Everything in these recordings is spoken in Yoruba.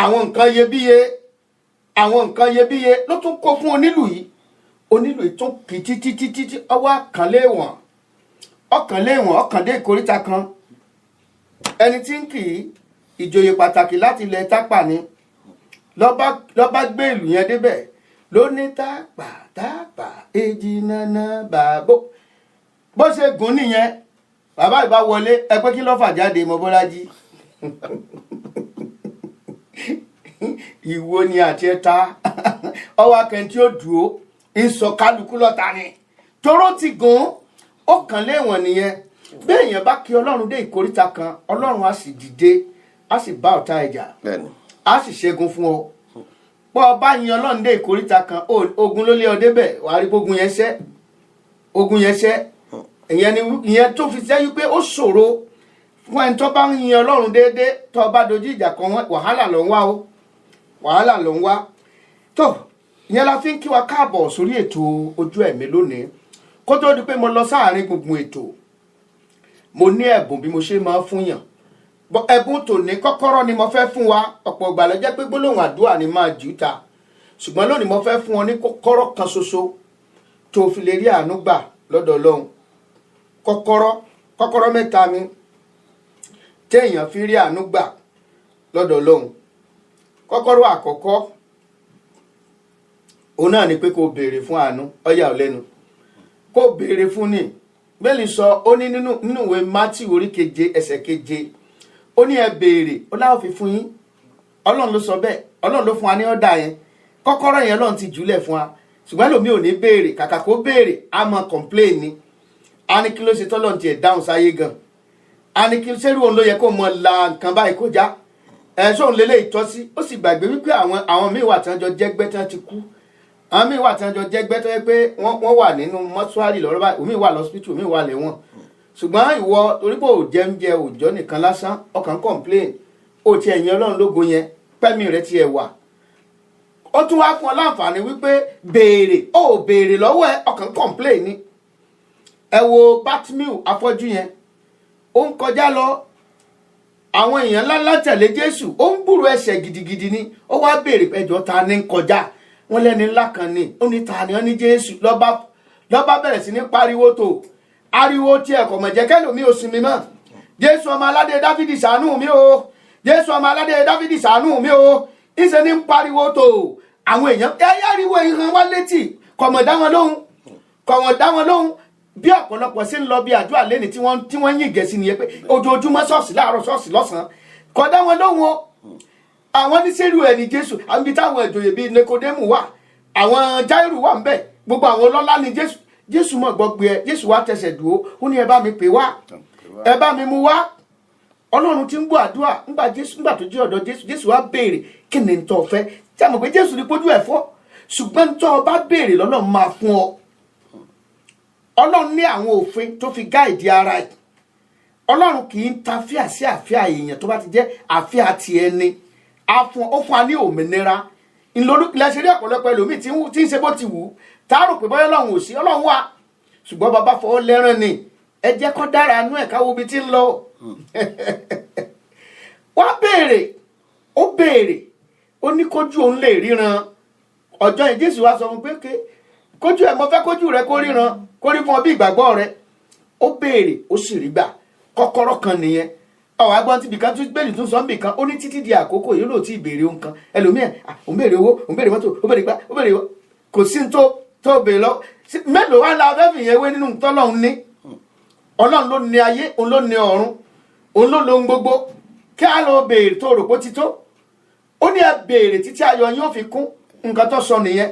àwọn nǹkan iyebíye ló tún kó fún onílù yìí tún kì títí ọwọ́ ọkàndé ìkóríta kan ẹni tí ń kì í ìjòyè pàtàkì láti ilẹ̀ tápà ni lọ́ba gbé ìlú yẹn débẹ̀ ló ní tápà èjì nana bàbó bó ṣe gùn nìyẹn bàbá ìbá wọlé ẹgbẹ́ kí ló fà jáde mọ́ Bọ́lájí ìwo ni àti ẹta ọwọ́ akẹ́ntì ó dúró ń sọ kálukú lọ́ta ni toró ti gùn ó kàn léèwọ̀n nìyẹn bẹ́ẹ̀ yẹn bá kí ọlọ́run dé ìkóríta kan ọlọ́run á sì dìde á sì bá ọ̀tá ẹ̀jà á sì ṣẹ́gun fún ọ bọ́ ọ bá yin ọlọ́run dé ìkóríta kan ogun ló lé ọ débẹ̀ wàá rí ogun yẹn ṣẹ́ ìyẹn tó fi sẹ́yìn pé ó ṣòro fún ẹni tó bá ń yin ọlọ́run déédéé tó bá dojú ìjà kan wàhálà ló ń wá tó ìyẹn la fi ń kí wa káàbọ̀ sórí ètò ojú ẹ̀mí lónìí kó tó di pé mo lọ sáàárín gbùngbùn ètò mo ní ẹ̀bùn bí mo ṣe máa fún yàn ẹ̀bùn tòní kọ́kọ́rọ́ ni mo fẹ́ fún wa ọ̀pọ̀ ìgbà ló jẹ́ pé gbólóhùn àdúrà ni máa jù ta ṣùgbọ́n lónìí mo fẹ́ fún ọ ní kọ́kọ́rọ́ kan ṣoṣo tó fi lè rí àánú gbà lọ́dọ̀ Ọlọ́run kọ́kọ́rọ́ mẹ́ta mi téèyàn fi rí àánú gbà lọ́dọ̀ Ọlọ́run kọ́kọ́rọ́ àkọ́kọ́ òun náà ni pé kó béèrè fún àánú ọyà ọ̀lẹ́nu kó béèrè fún ni bẹ́ẹ̀ni sọ ó ní nínú ìwé Mátíù orí 7 ẹsẹ̀ 7 ó ní ẹ béèrè ó láwọn fi fún yín Ọlọ́run ló sọ bẹ́ẹ̀ Ọlọ́run ló fún wa ní ọ̀dà yẹn kọ́kọ́rọ́ yẹn Ọlọ́run ti jùlẹ̀ fún wa ṣùgbọ́n lómi ò ní béèrè kàkà kó béèrè á mọ complain ni a ní kí ló ṣe tọ́lọ́run tiẹ̀ dáhùn sáyé gan a ní kí sẹ́rù òun ló yẹ kó mọ la nǹkan báyìí kọjá sóun lélẹ̀ ìtọ́sí ó sì gbàgbé wípé àwọn míì wà tí wọ́n jọ jẹ́gbẹ́ tí wọ́n ti kú àwọn míì wà tí wọ́n jọ jẹ́gbẹ́ tó yẹ pé wọ́n wà nínú mọ́ṣúárì lọ́rọ́ báyìí omi wà lọ́sípítù omi wà lẹ́wọ̀n ṣùgbọ́n ìwọ torí pé ò jẹ́ òòjọ́ nìkan lásán ọkàn complain ó ti ẹ̀yìn Ọlọ́run lógo yẹn pẹ́mì rẹ ti ẹ̀ wà ó tún wá fún ọ láǹfààní wípé béèrè ó béèrè lọ́wọ́ ẹ ọkàn complain ni ẹ wo Bartimaeu afọ́jú yẹn ó ń kọjá lọ àwọn èèyàn ńláńlá tẹ̀lé Jésù ó ń gbúrò ẹsẹ̀ gidigidi ni ó wá béèrè ẹjọ́ ta ni ń kọjá wọ́n lẹ́ni ńlá kan ni ó ní ta ni ó ní Jésù lọ́ba bẹ̀rẹ̀ sí ní pariwo tó ariwo tí ẹ̀kọ́ mọ̀jẹ́ kẹ́lòmí ò sinmi mọ́ Jésù ọmọ aládé Dáfídì ṣàánú mi o Jésù ọmọ aládé Dáfídì ṣàánú mi o ìṣe ní pariwo tó àwọn èèyàn ẹ̀yàríwó ìhàn wá létí kọ̀mọ̀ dá wọn lóhùn bí ọ̀pọ̀lọpọ̀ sí ń lọ bí àdúrà lẹ́ni tí wọ́n yìn gẹ̀ẹ́sì nìyẹn pé ojoojúmọ́ ṣọ́ọ̀ṣì láàárọ̀ ṣọ́ọ̀ṣì lọ́sàn-án kò dá wọn lóhùn o àwọn oníṣẹ́rù ẹni Jésù àbí táwọn ìjòyè bíi Nikodemu wà àwọn Jáírù wà ń bẹ̀ gbogbo àwọn ọlọ́lá ni Jésù mọ̀ gbọ́ pé Jésù wá tẹsẹ̀ dúró ó ní ẹ bá mi pè wá ẹ bá mi mú wá Ọlọ́run ti ń gbọ́ àdúrà nígbà tó jẹ́ ọ̀dọ̀ Jésù wá béèrè kí ni tó fẹ́ tí a mọ̀ pé Jésù ní pójú ẹ̀ fọ́ ṣùgbọ́n tó o bá béèrè lọ́lọ́run máa fún ọ Ọlọ́run ní àwọn òfin tó fi gáìdì ara ẹ̀ Ọlọ́run kì í ta fíà sí àfíà èèyàn tó bá ti jẹ́ àfíà ti ẹni ó fún wa ní òmìnira ìlẹ́sẹ̀ rí ọ̀pọ̀lọpọ̀ ẹlòmíì tí ń ṣe bó ti wù ú tá a rò pé bọ́yá Ọlọ́run ò sí Ọlọ́run wà ṣùgbọ́n bàbá fọwọ́ lẹ́rán ni ẹ jẹ́ kó dára nú ẹ̀ káwọ́ ibi tí ń lọ wá béèrè ó ní kójú òun lè ríran ọjọ́ yìí Jésù wá sọ fún pé kójú ẹ̀ mo fẹ́ kójú rẹ kó ríran kó rí fún ọ bí ìgbàgbọ́ rẹ ó béèrè ó sì rí gbà kọ́kọ́rọ́ kan nìyẹn àwọn agbọ́n tí bìkan tún gbèlì tún sọ bìkan ó ní títí di àkókò yìí ló ti béèrè ohun kan ẹlòmíẹ̀ òun béèrè owó òun béèrè mọ́tò òun béèrè gbá òun béèrè kò sí tó béèrè lọ mélòó wá la fẹ́ fìyẹn wé nínú tọ́lọ́run ní Ọlọ́run ló ní ayé òun ló ní ọ̀run òun ló lohun gbogbo kí á lọ béèrè tó rò pó ti tó ó ní ẹ béèrè títí ayọ̀ yín ó fi kún nǹkan tó sọ nìyẹn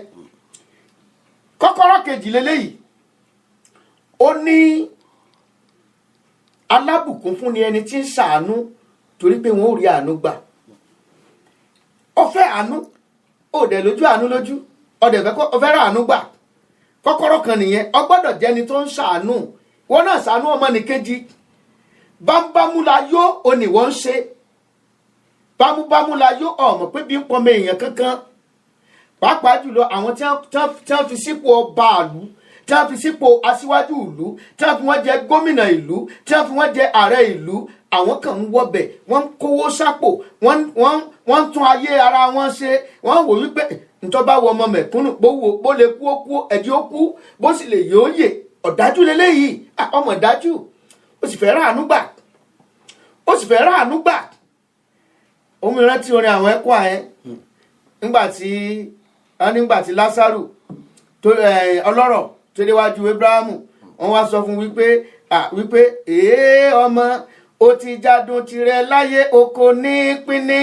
kọ́kọ́rọ́ kejì lélẹ́yìí ó ní alábùkún fún ni ẹni tí ń ṣàánú torí pé wọn ò rí àánú gbà ó fẹ́ àánú ó dẹ̀ lójú àánú lójú ó dẹ̀ fẹ́ rà àánú gbà kọ́kọ́rọ́ kan nìyẹn ó gbọ́dọ̀ jẹ́ ẹni tó ń ṣàánú wọn náà ṣàánú ọmọnìkejì bámúbámú la yó òní wọ́n ń ṣe bámúbámú la yó ọmọ pé bí ń pọnmọ èèyàn kankan pàápàá jùlọ àwọn tí wọ́n fi sípò ọba ìlú tí wọ́n fi sípò aṣíwájú ìlú tí wọ́n fi wọ́n jẹ gómìnà ìlú tí wọ́n fi wọ́n jẹ ààrẹ ìlú àwọn kan ń wọbẹ̀ wọ́n ń kówó sápò wọ́n ń tún ayé ara wọn ṣe wọ́n wò wípé ntọ́ba wọ ọmọ mẹ̀kúnnù bó lè kú ó kú ẹ̀dí ó kú bó sì lè yóò yè ọ̀dájú leléyìí ọmọ dájú ó sì fẹ́ ráàánú gbà ó sì fẹ́ ráàánú gbà. omi rántí orin àwọn ẹ̀kọ́ àyẹn nígbà tí Lásárù ọlọ́rọ̀ tó déwájú Abrahamu wọ́n wá sọ fún wípé ọmọ ó ti jádùn tirẹ̀ láyé oko ní pínní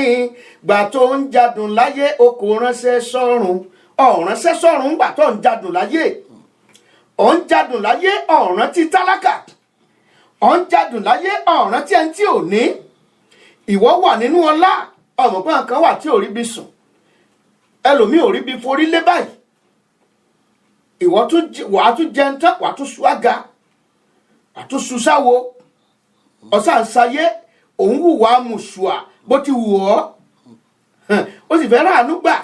gbà tó ń jádùn láyé oko ránṣẹ́ sọ́run ọ̀ránṣẹ́ sọ́run gbà tó ń jádùn láyé ọ̀ ń jádùn láyé ọ̀ràn tí tálákà ọ̀ ń jádùn láyé ọ̀ràn tí ẹni tí ò ní ìwọ wà nínú ọlá ọmọ pé nǹkan wà tí ò rí bí sùn ẹlòmíì ò rí bí forí lé báyìí ìwọ wàá tún jẹun tán wàá tún ṣúága wàá tún ṣuṣáwo ọ̀sánsáyé òun wùwà mùsùà bó ti wù ọ́ ó sì fẹ́ ráàánú gbà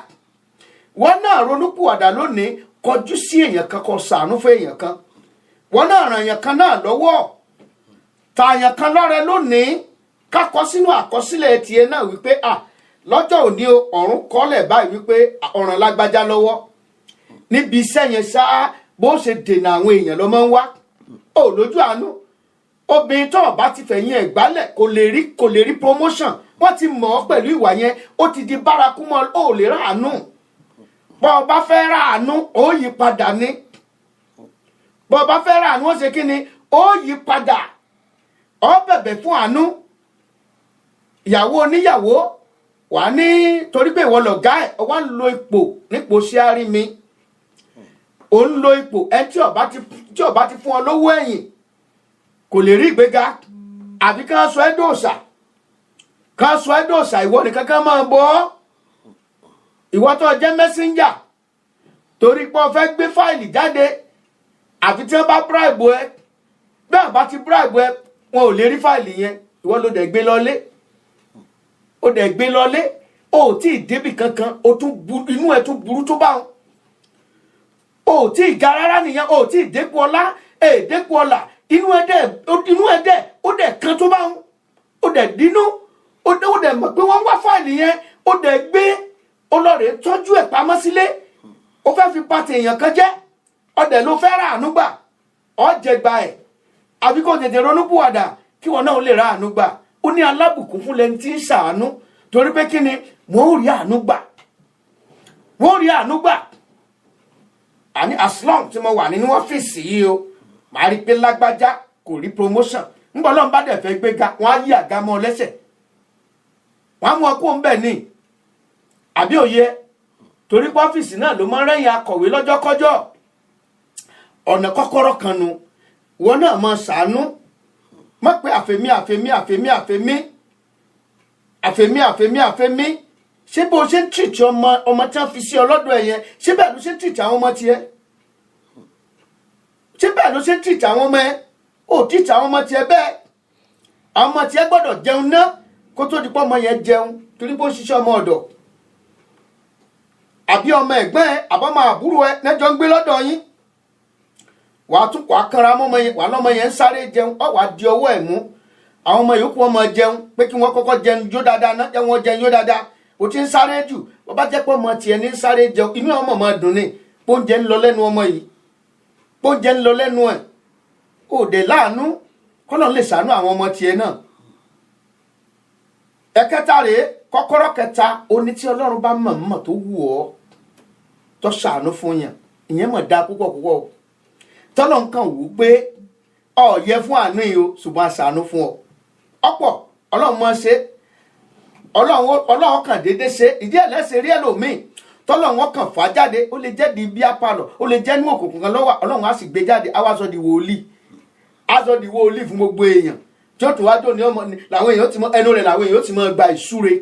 wọ́n náà ronúpìwàdà lónìí kọjú sí èèyàn kan kó ṣàánú fún èèyàn kan wọ́n náà ràn èèyàn kan náà lọ́wọ́ ta èèyàn kan lọ́rẹ lónìí kákọ sínú àkọsílẹ̀ tiẹ̀ náà wípé lọ́jọ́ òní ọ̀run kọ́lẹ̀ báyìí wípé ọ̀ràn lágbájá lọ́wọ́ níbi iṣẹ́ yẹn ṣáá bó ṣe dènà àwọn èèyàn ló máa ń wá ó lójú àánú obìnrin tó bá ti fẹ̀yìn ẹ̀ gbálẹ̀ kò lè rí promotion wọ́n ti mọ̀ ọ́ pẹ̀lú ìwà yẹn ó ti di bárakú mọ́ ó lè ráàánú bọ́ ọ bá fẹ́ ráàánú ó yí padà ní bọ́ ọ bá fẹ́ ráàánú ó ṣe kí ni ó yí padà ó bẹ̀bẹ̀ fún àánú ìyàwó oníyàwó wà ní torí pé ìwọ lọ̀gá ẹ̀ ọ wá ń lo ipò nípò ṣíárí mi ò ń lo ipò ẹ tí ọba ti fún ọ lówó ẹ̀yìn kò lè rí ìgbéga àbí ká sọ ẹ́ dòòṣà ìwọ nìkan kan máa bọ́ ìwọ tó jẹ́ mẹ́sẹ́ńjà torí pé o fẹ́ gbé fáìlì jáde àfi tí wọ́n bá bribe ẹ bẹ́ẹ̀ bá ti bribe ẹ wọn ò lè rí fáìlì yẹn ìwọ ló dẹ̀ gbé lọlé o tí ì débì kankan inú ẹ̀ tún burú tó bá wọn o tí ì ga rárá nìyẹn o tí ì dépò ọlá dépò ọlà inú ẹ̀ dẹ̀ ó dẹ̀ kan tó bá wọn ó dẹ̀ dínú ó dẹ̀ mọ̀ pé wọ́n wá fáìlì yẹn ó dẹ̀ gbé olóòrè tọ́jú ẹ̀ pamọ́ sílé ó fẹ́ fi pàtẹ èèyàn kan jẹ́ ọdẹ ló fẹ́ ráàánú gbà ọ̀jẹ̀gbà ẹ̀ àbí kò tètè ronúpìwàdà kí wọn náà lè ráàánú gbà ó ní alábùkún fún lẹni tí ń ṣàánú torí pé kí ni wọn ò rí àánú gbà àní aslam tí mo wà nínú ọ́fíìsì yìí o màá rí pé lágbájá kò rí promotion ńgbọ́n lọ́n bá dẹ̀ fẹ́ gbéga wọ́n á yí àga mọ́ ọ lẹ́sẹ̀ wọ́n á mú ọkọ̀ ń bẹ̀ ní àbí òye torí pé ọ́fíìsì náà ló máa ń rẹ́yìn akọ̀wé lọ́jọ́kọ́jọ́ ọ̀nà kọ́kọ́rọ́ kan nu wọn náà máa ṣàánú má pé àfẹ́mí ṣé bó ṣe ń tìrìtì ọmọ tí wọ́n fi sí ọlọ́dọ̀ ẹ̀ yẹn ṣé bẹ́ẹ̀ ló ṣe ń tìrìtì àwọn ọmọ tiẹ̀ ṣé bẹ́ẹ̀ ló ṣe ń tìrìtì àwọn ọmọ ẹ̀ ò tìrìtì àwọn ọmọ tiẹ̀ bẹ́ẹ̀ àwọn ọmọ tiẹ̀ gbọ́dọ̀ jẹun ná kó tó di pọ́ ọmọ yẹn jẹun torí bó ṣiṣẹ́ ọmọ ọ̀dọ̀ àbí ọmọ ẹ̀gbọ́n ẹ̀ àbọ̀mọ àbúrò ẹ̀ lẹ́jọ́ ń gbé lọ́dọ̀ yín wàá tún wàá kanra mọ́mọ yẹn wàá lọ́mọ yẹn ń sáré jẹun ọ̀ wàá di ọwọ́ ẹ̀ mú àwọn ọmọ yòókù ọmọ jẹun pé kí wọ́n kọ́kọ́ jẹun yó dáadáa náà jẹ́ wọ́n jẹun yó dáadáa o ti ń sáré jù wọ́n bá jẹ́ pé ọmọ tiẹ̀ ní sáré jẹun inú ọmọ máa dùn ní póúnjẹ ń lọ lẹ́nu ọmọ yìí póúnjẹ ń lọ lẹ́nu ẹ̀ ò dé láàánú kọ́nà lè ṣàánú àwọn ọmọ tiẹ̀ náà. ẹ̀kẹta rèé kọ́kọ́rọ́ kẹta oní tí Ọlọ́run bá mọ̀ tó wù ọ́ tó ṣàánú fún yàn ìyẹn mọ̀ dáa púpọ̀ púpọ̀ o tọ́lọ̀ nǹkan wù ú pé ó yẹ fún àánú yìí o ṣùgbọ́n àṣàánú fún ọ ọ̀pọ̀ Ọlọ́run mọ̀ ṣe Ọlọ́run kàn déédé ṣe ìdí ẹ̀lẹ́sẹ̀ rí ẹlòmíì tọ́lọ̀ wọn kàn fà jáde ó lè jẹ́ di bí apalọ̀ ó lè jẹ́ ní òkùnkùn kan lọ́wọ́ Ọlọ́run á sì gbé jáde á wá sọ di wòlíì fún gbogbo èèyàn tí ó tún wá dò ní ọmọ làwọn èèyàn ti mọ ẹnu rẹ̀ làwọn èèyàn ti mọ gba ìsúre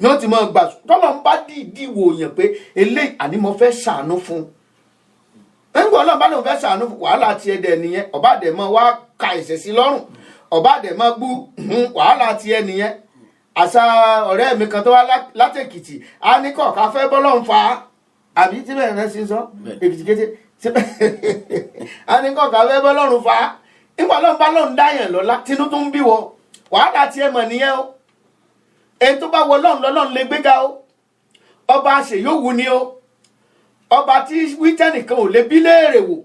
ní ó ti mọ gbà tọ́lọ̀ ń bá dìídì wò yàn pé eléyìí àní mo fẹ́ ṣàánú fún nígbà Ọlọ́run bá lóun fẹ́ ṣàánú fún wàhálà tiẹ̀ dẹ̀ nìyẹn ọba dẹ̀ mọ wá ka ẹ̀ṣẹ̀ sí lọ́rùn ọba dẹ̀ mọ gbú wàhálà tiẹ̀ nìyẹn àṣà ọ̀rẹ́ mi kan tó wá látẹ̀kìtì á ní kọ̀ọ̀ká fẹ́ bọ́lọ́run fa àbí tí bẹ́ẹ̀ rẹ̀ sí sọ èkìtì kété á ní kọ̀ọ̀ká fẹ́ bọ́lọ́run fa nígbà Ọlọ́run bá lóun dáyàn lọ́lá tinú tó ń bí wọ wàhálà tiẹ̀ mọ̀ nìyẹn o. èyí tó bá wọ ọlọ́run lọ́lọ́run lè gbéga o. ọba àṣeyọ̀wù ni o. ọba tí wítẹ́nìkan ò lè bí léèrè wò.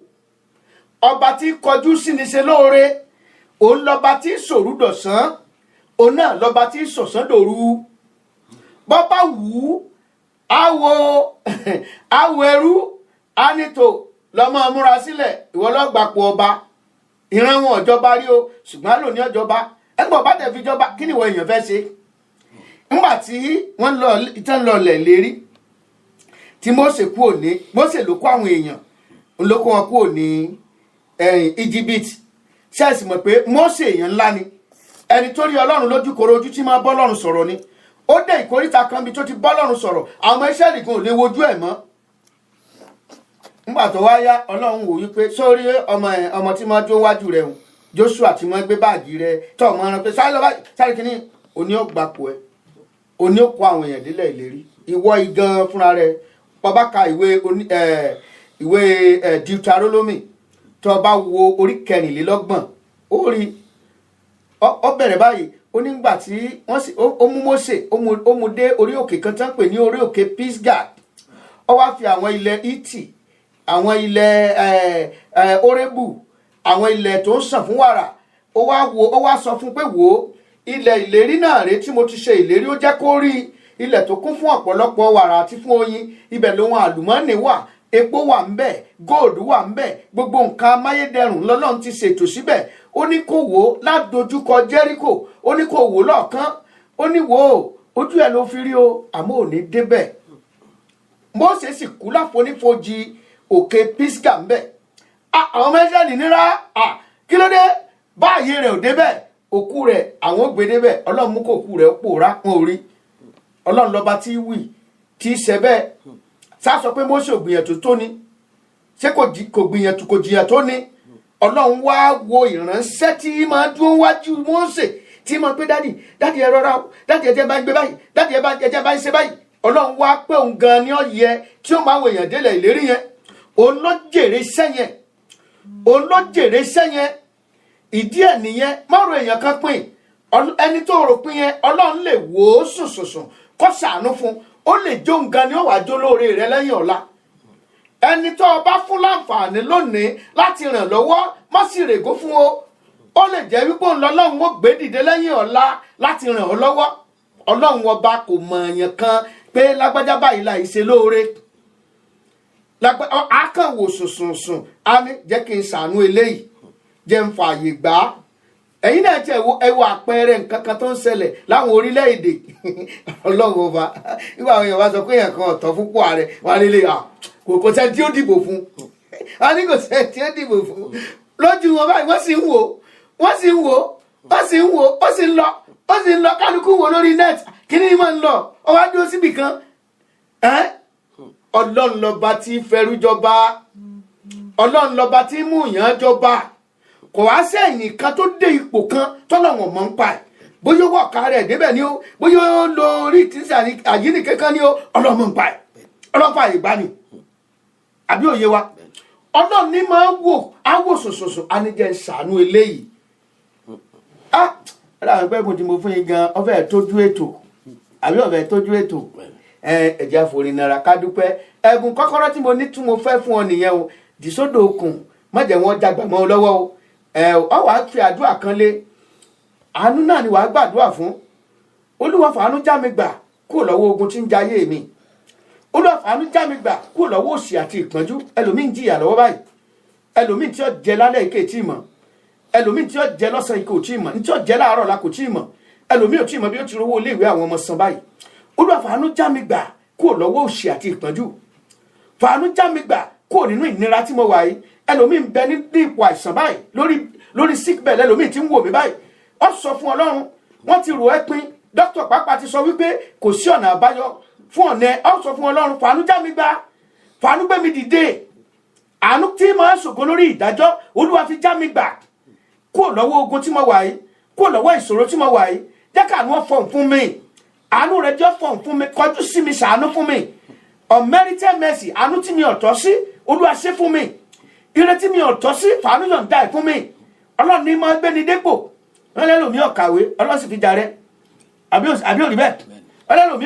ọba tí kọjú sí ni ṣe lóore. òun lọ́ba tí sòrú dọ̀sán. òun náà lọ́ba tí sọ̀sán dòru. bọ́ bá wù ú àwọ̀ ẹrú anito lọ́mọ múra sílẹ̀ ìwọ lọ́gbàpọ̀ ọba. ìran wọn ọ̀jọba rí o ṣùgbọ́n lò ní ọ̀jọba. ẹgbẹ́ ọba tẹ̀ fi jọba kí ni ìwọ èèyàn fẹ́ ṣe. nígbà tí wọ́n lọ lẹ̀ lérí tí Mósè kú òní Mósè ló kó àwọn èèyàn ló kó wọn kú òní Íjíbítì. ṣẹ́ẹ̀sì mọ̀ pé Mósè èèyàn ńlá ni ẹni tó rí ọlọ́run lójú koro ojú tí máa bọ́ ọlọ́run sọ̀rọ̀ ni. ó dé ìkóríta kan bí tó ti bọ́ ọlọ́run sọ̀rọ̀ àwọn ọmọ Ísírẹ́lì kan ò lè wojú ẹ̀ mọ́. nígbà tó wá yá ọlọ́run wò wípé sórí ọmọ tí máa jó wájú rẹ̀ hùn Jóṣúà tí máa gbé báàgì rẹ̀ tó ọmọ ẹran pé sáré kínní òní ó gbapò ẹ̀ òní ó kó àwọn èèyàn délẹ̀ ìlérí. ìwọ igan fúnra rẹ̀ bàbá ka ìwé Deuteronomy tó bá wo orí 24 ó rí ọ bẹ̀rẹ̀ báyìí ó nígbà tí ó mú Mósè ó mú dé orí òkè kan tán pè ní orí òkè Pisgah. ó wá fi àwọn ilẹ̀ Hítì àwọn ilẹ̀ Orébù àwọn ilẹ̀ tó ń sàn fún wàrà ó wá sọ fún pé wò ó ilẹ̀ ìlérí náà rèé tí mo ti ṣe ìlérí ó jẹ́ kó rí ilẹ̀ tó kún fún ọ̀pọ̀lọpọ̀ wàrà àti fún oyin ibẹ̀ lóhun àlùmọ́ọ́nì wà epo wà ń bẹ̀ góòdù wà ń bẹ̀ gbogbo nǹkan amáyédẹrùn lọ́lọ́run ti ṣètò síbẹ̀. ó ní kó wò ó ládojúkọ Jẹ́ríkò ó ní kó wò ó lọ́ọ̀kan ó ní wò ó ojú ẹ̀ ló fi rí o àmọ́ ò ní débẹ̀. Mósè sì kú láfonífojì òkè Pisgah ń bẹ̀. àwọn mẹ́sẹ̀lì nira kí ló dé báyìí rẹ̀ ò débẹ̀ òkú rẹ̀ àwọn ò gbé débẹ̀ ọlọ́run mú kó òkú rẹ̀ ó pòórá wọn ò rí. ọlọ́run lọ́ba tí wì tí ṣẹ bẹ́ẹ̀ sá sọ pé Mósè ò gbìyànjú tó ní ṣé kò gbìyànjú kò jìyà tó ní. ọlọ́run wá wo ìránṣẹ́ tí máa dúró wájú Mósè tí máa pé dádì ẹ rọra o dádì ẹjẹ bá ń gbé báyìí dádì ẹjẹ bá ń ṣe báyìí. ọlọ́run wá pé òun gan ni ó yẹ tí ó máa wo èèyàn délẹ̀ ìlérí yẹn. òun ló jèrè iṣẹ́ yẹn ìdí ẹ̀ nìyẹn má ro èèyàn kan pín ẹni tó rò pín yẹn ọlọ́run lè wò ó sùn kó ṣàánú fún ó lè jó nǹkan ni ó wàá jó lóore rẹ lẹ́yìn ọ̀la. ẹni tó o bá fún láǹfààní lónìí láti ràn lọ́wọ́ má sì règó fún o. ó lè jẹ́ wípé òun lọ́lọ́run ó gbé dìde lẹ́yìn ọ̀la láti ràn ọ́ lọ́wọ́. ọlọ́run ọba kò mọ èèyàn kan pé lágbájá báyìí láì ṣe lóore. a kàn wò sùn á ní jẹ́ kí n ṣàánú eléyìí jẹ́ ń fààyè gbà á. ẹ̀yin náà tẹ̀ ẹ wo àpẹẹrẹ nǹkan kan tó ń ṣẹlẹ̀ láwọn orílẹ̀-èdè ọlọ́run ọba nígbà àwọn èèyàn bá sọ pé èèyàn kan ọ̀tọ̀ fún pọ̀ ààrẹ wọn á lè kò sẹ́ni tí ó dìbò fún wọn ní kò sẹ́ni tí ó dìbò fún lójú wọn báyìí wọ́n sì ń lọ kálukú wo lórí net kí ni máa ń lọ ọ wá dúró síbì kan ọlọ́run lọ́ba tí fẹ́rú jọba ọlọ́run lọ́ba tí mú yàn jọba kò wá sẹ́yìn kan tó dé ipò kan tọ́lọ́wọ̀n mọ́ ń pa ẹ̀ bóyá owó ọ̀ka rẹ̀ débẹ̀ ni ó bóyá ó lo orí ìtìsí àyíní kankan ni ó ọlọ́mọ ń pa ẹ̀ ọlọ́fà ìgbà ni àbí òye wa ọlọ́run ní máa wò á wò sòsòsò á ní jẹ́ ṣàánú eléyìí. láwọn ẹgbẹ́ ìbùn tí mo fún yín gan ọfẹ́ tójú ètò àbí ọfẹ́ tójú ètò ẹ̀jẹ̀ àforínára ká dúpẹ́ ẹ̀bùn kọ́kọ́rọ́ tí mo ní tún mo fẹ́ fún ọ nìyẹn o dìsódò okùn má jẹ́ wọ́n dàgbà mọ́ ọ lọ́wọ́ o. ọ wàá fi àdúrà kan lé àánú náà ni wàá gbàdúrà fún. Olúwa fàánú já mi gbà kúrò lọ́wọ́ ogun tí ń jayé mi. Olúwa fàánú já mi gbà kúrò lọ́wọ́ òṣì àti ìpọ́njú. ẹlòmíì ń jìyà lọ́wọ́ báyìí ẹlòmíì tí ó jẹ lálẹ́ ike tí ì mọ̀ ẹlòmíì tí ó jẹ lọ́sàn ike ò tí ì mọ̀ ní tí ó jẹ láàárọ̀ la kò tí ì mọ̀ ẹlòmíì ò tí ì mọ̀ bí ó ti rówó ilé ìwé àwọn ọmọ san báyìí. Olúwa fàánú já mi gbà kúrò lọ́wọ́ òṣì àti ìpọ́njú. fàánú já mi gbà kúrò nínú ìnira tí mo wà yìí ẹlòmíì ń bẹ ní ipò àìsàn báyìí lórí sick bed ẹlòmíì tí ń wò mí báyìí ó sọ fún Ọlọ́run wọ́n ti rò ẹ́ pin dókítà pàápàá ti sọ wípé kò sí ọ̀nà àbáyọ fún ọ̀nà ó sọ fún Ọlọ́run fàánú já mi gbà fàánú gbé mi dìde àánú tí máa ń ṣògo lórí ìdájọ́ Olúwa fi já mi gbà kúrò lọ́wọ́ ogun tí mo wà yìí kúrò lọ́wọ́ ìṣòro tí mo wà yìí jẹ́ ká àánú fọ̀n fún mi àánú rẹ̀ jẹ́ fọ̀n fún mi kọjú sí mi ṣàánú fún mi unmerited mercy àánú tí mi ò tọ́ sí Olúwa ṣe fún mi ire tí mi ò tọ́ sí fàánú yọ̀ǹda ẹ̀ fún mi Ọlọ́run ní máa gbé ni dépò wọ́n lẹ́lòmí ọ̀kàwé ọlọ́sìn fi jà rẹ àbí òrí bẹ́ẹ̀ ọlẹ́lòmí